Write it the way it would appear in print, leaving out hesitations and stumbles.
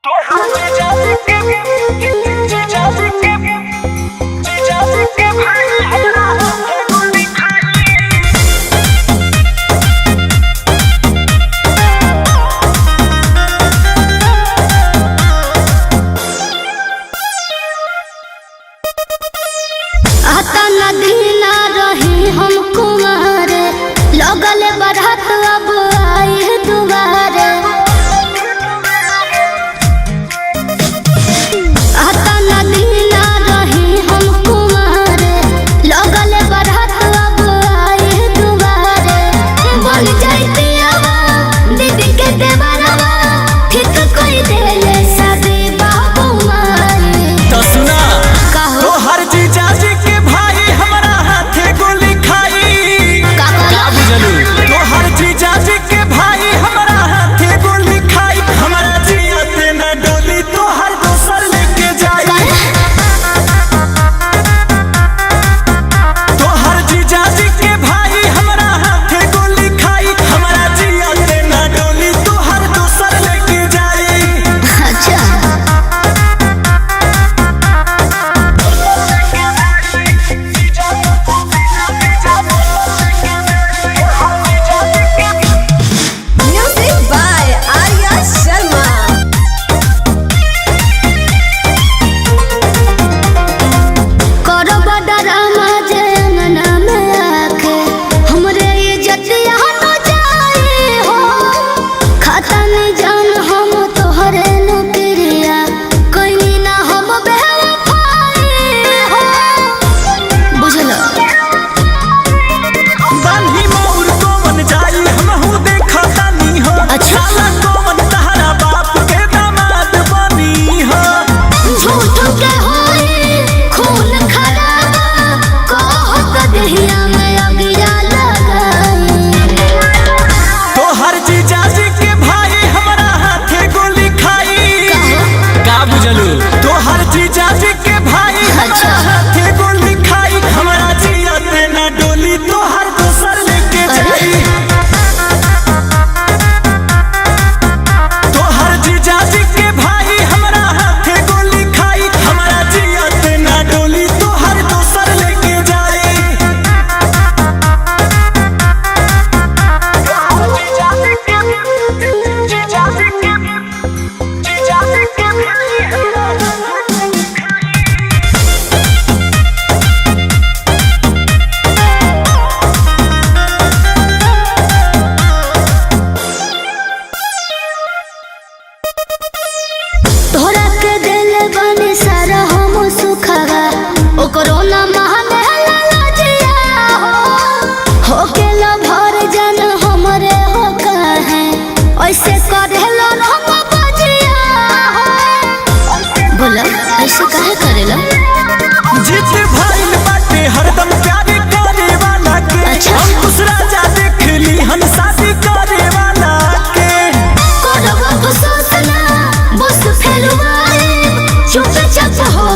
आता नदी ना रही हम कुमारे लगले बढ़त अब आई दुबारे। आता नदी ना रही हम कुमारे लगले बढ़त अब आई दुबारे। बन जाती दीदी के देवरवा ठीक कोई देले सदे बाबू मारे। तो सुना तो हर जीजा जी के भाई हमारा हाथे गोली खाई का बुझलू। तो हर जीजा जी के भाई हमारा हाथे गोली खाई। हमारा जिया से न डोली तो हर दोसर लेके जाई। तो हर जीजा जी के भाई हमारा हाथे गोली खाई। हमारा जिया से न डोली तो हर दोसर लेके जाई। अच्छा Music by Arya Sharma. करो बडरामा जनना में आके हमरे इज्जत यहाँ तो जाए हो। खाता नहीं जान हम तोहरे नौकरिया कोई ना हम बेवफाई हो। बुझलो बांधी मोर कोवन जाई हमहू देखा तानी हो। अच्छा। साला कोवन तहरा बाप के दामाद बनी हो। झूठ के होई खून खराबा कहत दहिया में अगिया लगाई। तो हर जीजा जी के भाई हमारा हाथे गोली खाई का बुझलू। तो हर जीजा जी के भाई हमारा हाथे गोली खाई। हमारा जिया से न डोली तो हर दोसर लेके जाई। तो हर जीजा जी के भाई हमारा हाथे गोली खाई। हमारा जिया से न डोली तो हर दोसर लेके जाई। तोहरा के दिल बने सारा हम सुखवा ओकरो ना महाने लजिया हो के ला भर जन हमरे हो कहे ऐसे करेला हम बजिया हो। बोला ऐसे काहे करेला। जित भइल बाटे हरदम प्यार करे वाला के। अच्छा। हम दूसरा जा देखली हम शादी करे वाला के। करब अफसोस ना बस फेलवाए चुप चाप हो